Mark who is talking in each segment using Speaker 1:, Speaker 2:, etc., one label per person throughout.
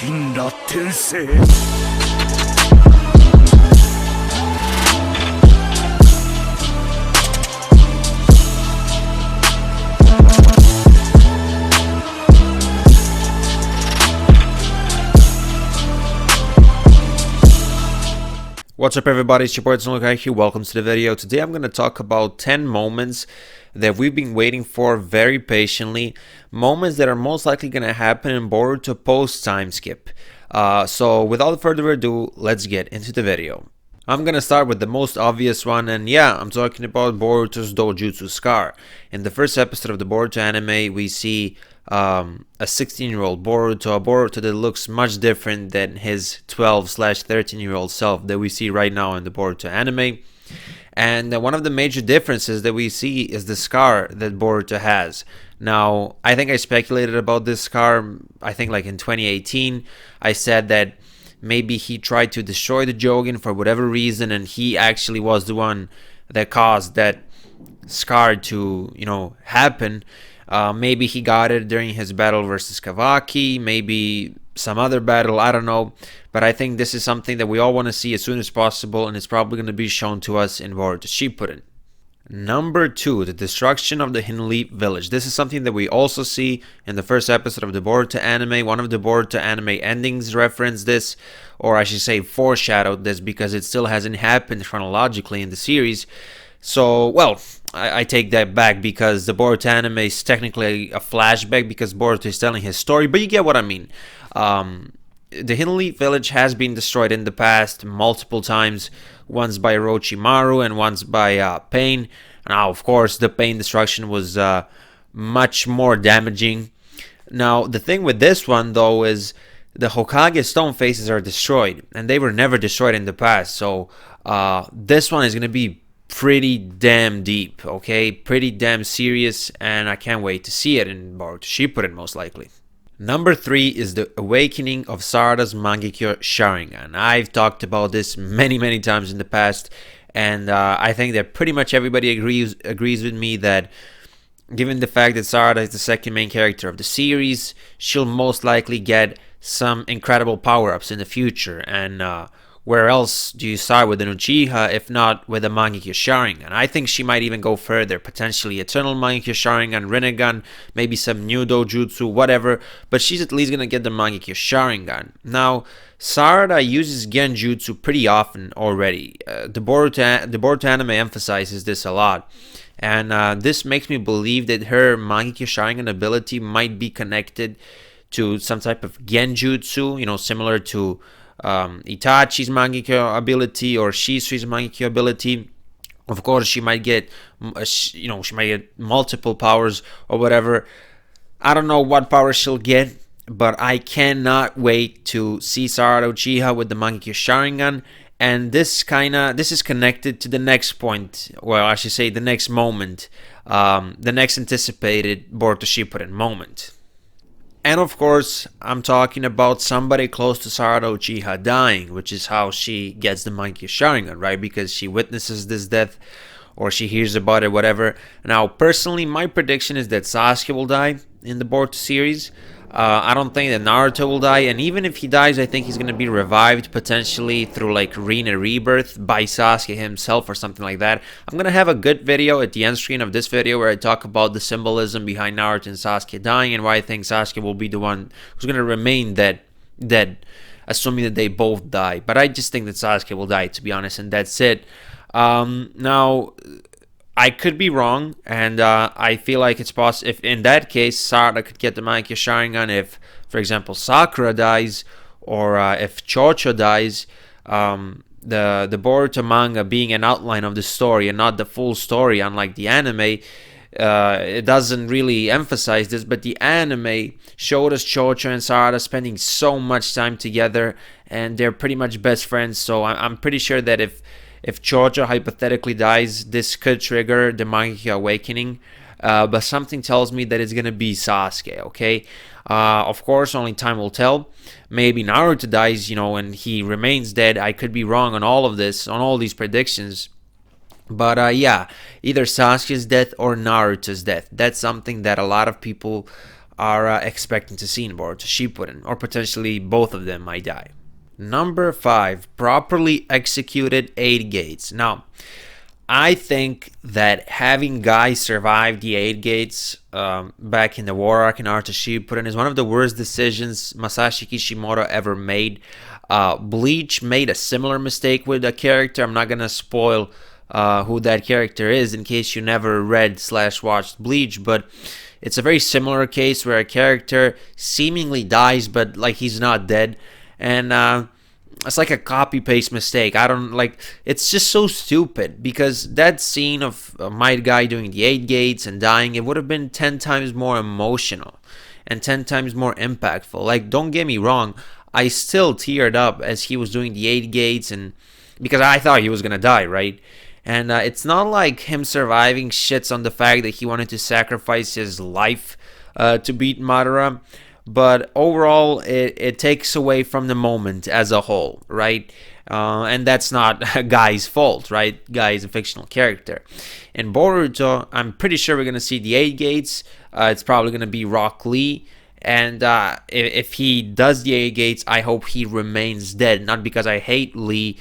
Speaker 1: 神羅転生
Speaker 2: What's up everybody, it's your boy Eighth Hokage here. Welcome to the video. Today I'm going to talk about 10 moments that we've been waiting for very patiently. Moments that are most likely going to happen in Boruto post time skip. So without further ado, let's get into the video. I'm going to start with the most obvious one, and yeah, I'm talking about Boruto's Dojutsu Scar. In the first episode of the Boruto anime, we see a 16-year-old Boruto, a Boruto that looks much different than his 12/13-year-old self that we see right now in the Boruto anime. And one of the major differences that we see is the scar that Boruto has. Now, I think I speculated about this scar, I think like in 2018. I said that maybe he tried to destroy the Jogan for whatever reason, and he actually was the one that caused that scar to, happen. Maybe he got it during his battle versus Kawaki, maybe some other battle, I don't know. But I think this is something that we all want to see as soon as possible, and it's probably going to be shown to us in Boruto Shippuden. Number 2, the destruction of the Hinleaf village. This is something that we also see in the first episode of the Boruto anime. One of the Boruto anime endings referenced this, or I should say foreshadowed this, because it still hasn't happened chronologically in the series. So, well, I take that back, because the Boruto anime is technically a flashback because Boruto is telling his story, but you get what I mean. The Hinleaf village has been destroyed in the past multiple times, once by Orochimaru and once by Pain. Now, of course, the Pain destruction was much more damaging. Now, the thing with this one, though, is the Hokage stone faces are destroyed, and they were never destroyed in the past. So, this one is going to be pretty damn deep, okay? Pretty damn serious, and I can't wait to see it in Boruto Shippuden, most likely. Number 3 is the awakening of Sarada's Mangekyo Sharingan. I've talked about this many times in the past, and I think that pretty much everybody agrees with me that given the fact that Sarada is the second main character of the series, she'll most likely get some incredible power-ups in the future, and where else do you start with an Uchiha if not with a Mangekyo Sharingan? I think she might even go further, potentially Eternal Mangekyo Sharingan, Rinnegan, maybe some new Dojutsu, whatever, but she's at least gonna get the Mangekyo Sharingan. Now, Sarada uses Genjutsu pretty often already. The Boruto anime emphasizes this a lot, and this makes me believe that her Mangekyo Sharingan ability might be connected to some type of Genjutsu, similar to Itachi's Mangekyo ability or Shisui's Mangekyo ability. Of course, she might get, she might get multiple powers or whatever. I don't know what power she'll get, but I cannot wait to see Sarada Uchiha with the Mangekyo Sharingan. And this is connected to the next point, well, I should say the next moment, the next anticipated Boruto Shippuden moment. And of course, I'm talking about somebody close to Sarada Uchiha dying, which is how she gets the Mangekyo Sharingan, right? Because she witnesses this death, or she hears about it, whatever. Now, personally, my prediction is that Sasuke will die in the Boruto series. I don't think that Naruto will die, and even if he dies, I think he's going to be revived, potentially through like Rina Rebirth by Sasuke himself or something like that. I'm going to have a good video at the end screen of this video where I talk about the symbolism behind Naruto and Sasuke dying, and why I think Sasuke will be the one who's going to remain dead, assuming that they both die. But I just think that Sasuke will die, to be honest, and that's it. Now, I could be wrong, and I feel like it's possible. If in that case, Sarada could get the Mangekyo Sharingan if, for example, Sakura dies, or if Chocho dies. The Boruto manga being an outline of the story and not the full story, unlike the anime, it doesn't really emphasize this, but the anime showed us Chocho and Sarada spending so much time together, and they're pretty much best friends. So I'm pretty sure that if Chocho hypothetically dies, this could trigger the Mangekyo awakening, but something tells me that it's gonna be Sasuke, okay? Of course, only time will tell. Maybe Naruto dies, and he remains dead. I could be wrong on all of this, on all these predictions. But yeah, either Sasuke's death or Naruto's death. That's something that a lot of people are expecting to see in Boruto Shippuden, or potentially both of them might die. Number 5, properly executed 8 gates. Now, I think that having Guy survive the 8 gates back in the War Arc in Naruto Shippuden is one of the worst decisions Masashi Kishimoto ever made. Bleach made a similar mistake with a character. I'm not going to spoil who that character is in case you never read/watched Bleach, but it's a very similar case where a character seemingly dies, but like he's not dead. And it's like a copy-paste mistake. I don't like. It's just so stupid because that scene of Might Guy doing the 8 gates and dying, it would have been 10 times more emotional and 10 times more impactful. Like, don't get me wrong, I still teared up as he was doing the 8 gates, and because I thought he was gonna die, right? And it's not like him surviving shits on the fact that he wanted to sacrifice his life to beat Madara. But overall, it takes away from the moment as a whole, right? And that's not Guy's fault, right? Guy is a fictional character. In Boruto, I'm pretty sure we're going to see the 8 gates. It's probably going to be Rock Lee. And if he does the 8 gates, I hope he remains dead. Not because I hate Lee.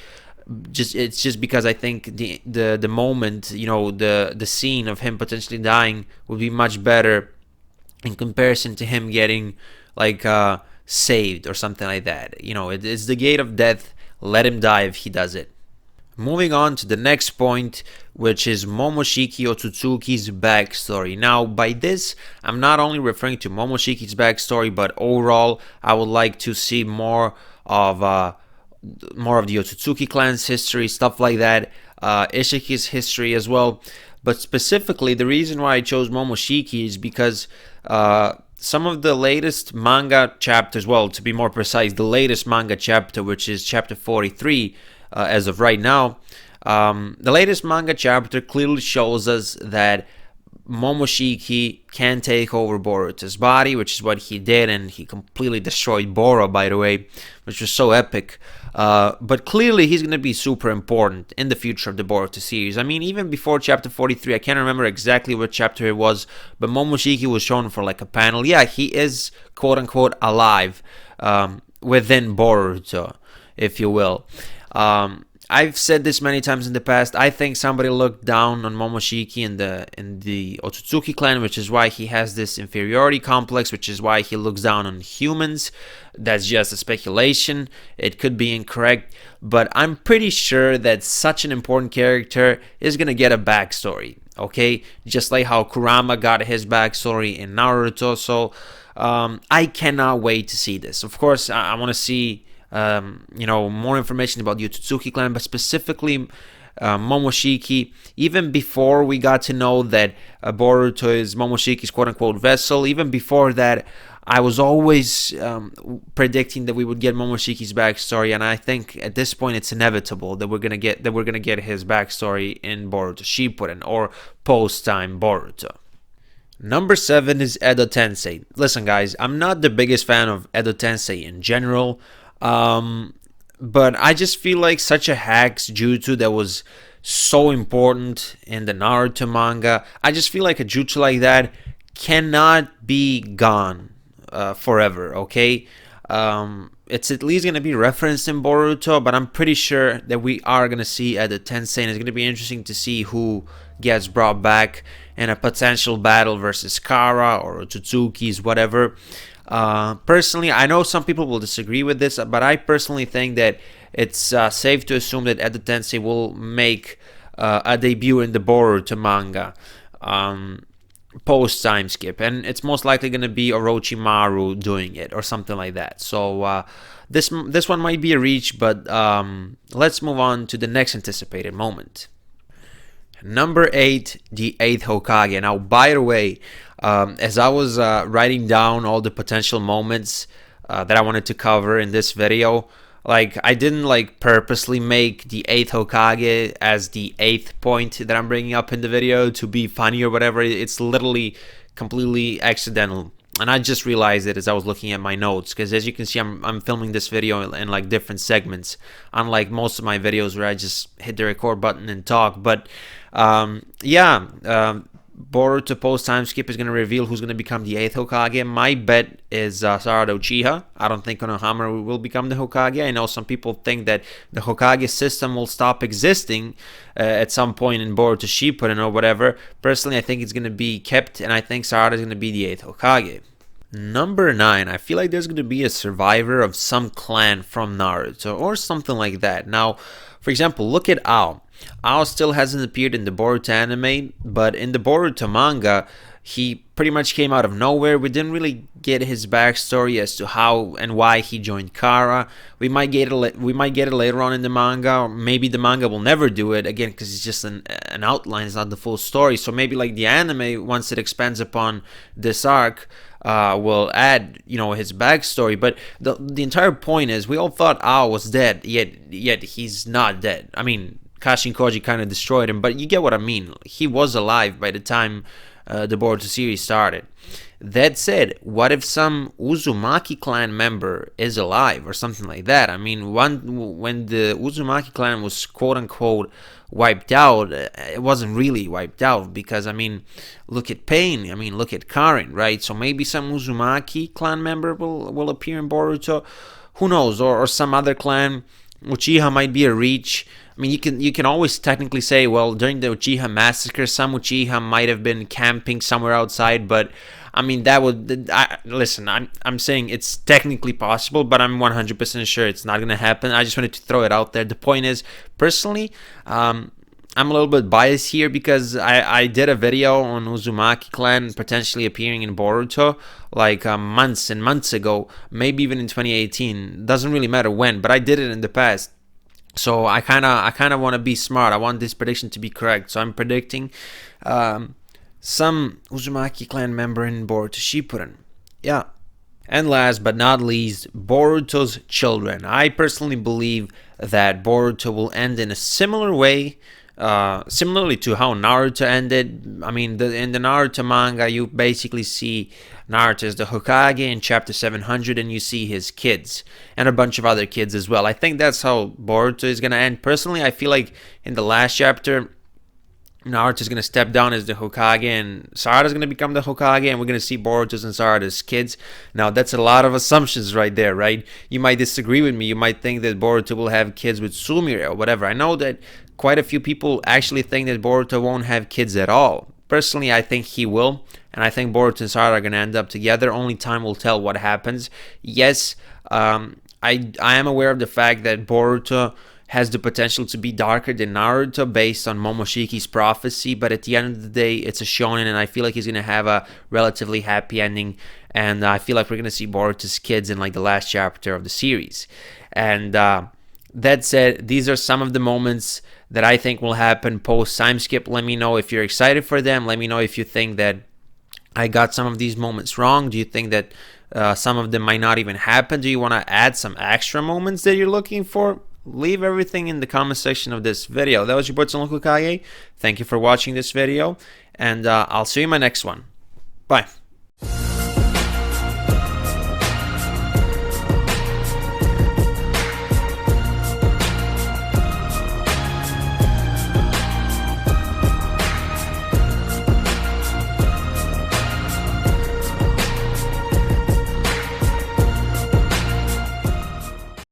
Speaker 2: It's just because I think the moment, you know, the scene of him potentially dying would be much better in comparison to him getting like saved or something like that. You know, it's the gate of death. Let him die if he does it. Moving on to the next point, which is Momoshiki Otsutsuki's backstory. Now, by this, I'm not only referring to Momoshiki's backstory, but overall, I would like to see more of the Otsutsuki clan's history, stuff like that. Ishiki's history as well. But specifically, the reason why I chose Momoshiki is because some of the latest manga chapters, well, to be more precise, the latest manga chapter, which is chapter 43, as of right now, the latest manga chapter clearly shows us that Momoshiki can take over Boruto's body, which is what he did, and he completely destroyed Boro, by the way, which was so epic. But clearly he's going to be super important in the future of the Boruto series. I mean, even before chapter 43, I can't remember exactly what chapter it was, but Momoshiki was shown for like a panel. Yeah, he is quote-unquote alive within Boruto, if you will. I've said this many times in the past. I think somebody looked down on Momoshiki in the Otsutsuki clan, which is why he has this inferiority complex, which is why he looks down on humans. That's just a speculation. It could be incorrect, but I'm pretty sure that such an important character is going to get a backstory, okay? Just like how Kurama got his backstory in Naruto. So I cannot wait to see this. Of course, I want to see more information about the Otsutsuki clan, but specifically Momoshiki. Even before we got to know that Boruto is Momoshiki's quote-unquote vessel, even before that, I was always predicting that we would get Momoshiki's backstory, and I think at this point it's inevitable that we're gonna get his backstory in Boruto Shippuden or post-time Boruto. Number 7 is Edo Tensei. Listen, guys, I'm not the biggest fan of Edo Tensei in general. But I just feel like such a hacks jutsu that was so important in the Naruto manga, I just feel like a jutsu like that cannot be gone forever, okay? It's at least going to be referenced in Boruto, but I'm pretty sure that we are going to see Edo Tensei, and it's going to be interesting to see who gets brought back in a potential battle versus Kara or Otsutsuki's, whatever. Personally, I know some people will disagree with this, but I personally think that it's safe to assume that Edo Tensei will make a debut in the Boruto manga post time skip, and it's most likely going to be Orochimaru doing it or something like that. So this one might be a reach, but let's move on to the next anticipated moment. Number 8, the 8th Hokage. Now, by the way, as I was writing down all the potential moments that I wanted to cover in this video, like, I didn't like purposely make the 8th Hokage as the 8th point that I'm bringing up in the video to be funny or whatever. It's literally completely accidental, and I just realized it as I was looking at my notes, because as you can see, I'm filming this video in like different segments, unlike most of my videos where I just hit the record button and talk. But Boruto post time skip is going to reveal who's going to become the 8th Hokage. My bet is Sarada Uchiha. I don't think Konohamaru will become the Hokage. I know some people think that the Hokage system will stop existing at some point in Boruto Shippuden or whatever. Personally, I think it's going to be kept, and I think Sarada is going to be the 8th Hokage. Number 9, I feel like there's going to be a survivor of some clan from Naruto or something like that. Now, for example, look at Ao. Ao still hasn't appeared in the Boruto anime, but in the Boruto manga, he pretty much came out of nowhere. We didn't really get his backstory as to how and why he joined Kara. We might get it later on in the manga, or maybe the manga will never do it again because it's just an outline. It's not the full story. So maybe like the anime, once it expands upon this arc, will add, his backstory. But the entire point is, we all thought Ao was dead, yet he's not dead. I mean, Kashin Koji kind of destroyed him, but you get what I mean. He was alive by the time the Boruto series started. That said, what if some Uzumaki clan member is alive or something like that? I mean, when the Uzumaki clan was quote-unquote wiped out, it wasn't really wiped out because, I mean, look at Pain, look at Karin, right? So maybe some Uzumaki clan member will appear in Boruto. Who knows? Or some other clan. Uchiha might be a reach. I mean, you can always technically say, well, during the Uchiha massacre, some Uchiha might have been camping somewhere outside, but I mean, that would... listen, I'm saying it's technically possible, but I'm 100% sure it's not going to happen. I just wanted to throw it out there. The point is, personally, I'm a little bit biased here because I did a video on Uzumaki clan potentially appearing in Boruto like months and months ago, maybe even in 2018. Doesn't really matter when, but I did it in the past. So I kind of want to be smart. I want this prediction to be correct. So I'm predicting some Uzumaki clan member in Boruto Shippuden. Yeah. And last but not least, Boruto's Children. I personally believe that Boruto will end in a similar way, similarly to how Naruto ended. I mean, in the Naruto manga, you basically see Naruto as the Hokage in chapter 700, and you see his kids and a bunch of other kids as well. I think that's how Boruto is going to end. Personally, I feel like in the last chapter, Naruto is going to step down as the Hokage, and Sarada is going to become the Hokage, and we're going to see Boruto's and Sarada's kids. Now, that's a lot of assumptions right there, right? You might disagree with me. You might think that Boruto will have kids with Sumire or whatever. I know that quite a few people actually think that Boruto won't have kids at all. Personally, I think he will, and I think Boruto and Sarada are going to end up together. Only time will tell what happens. Yes, I am aware of the fact that Boruto has the potential to be darker than Naruto based on Momoshiki's prophecy, but at the end of the day, it's a shonen, and I feel like he's going to have a relatively happy ending, and I feel like we're going to see Boruto's kids in like the last chapter of the series. And that said, these are some of the moments that I think will happen post time skip. Let me know if you're excited for them. Let me know if you think that I got some of these moments wrong. Do you think that some of them might not even happen? Do you want to add some extra moments that you're looking for? Leave everything in the comment section of this video. That was your boy Hokage. Thank you for watching this video, and I'll see you in my next one. Bye.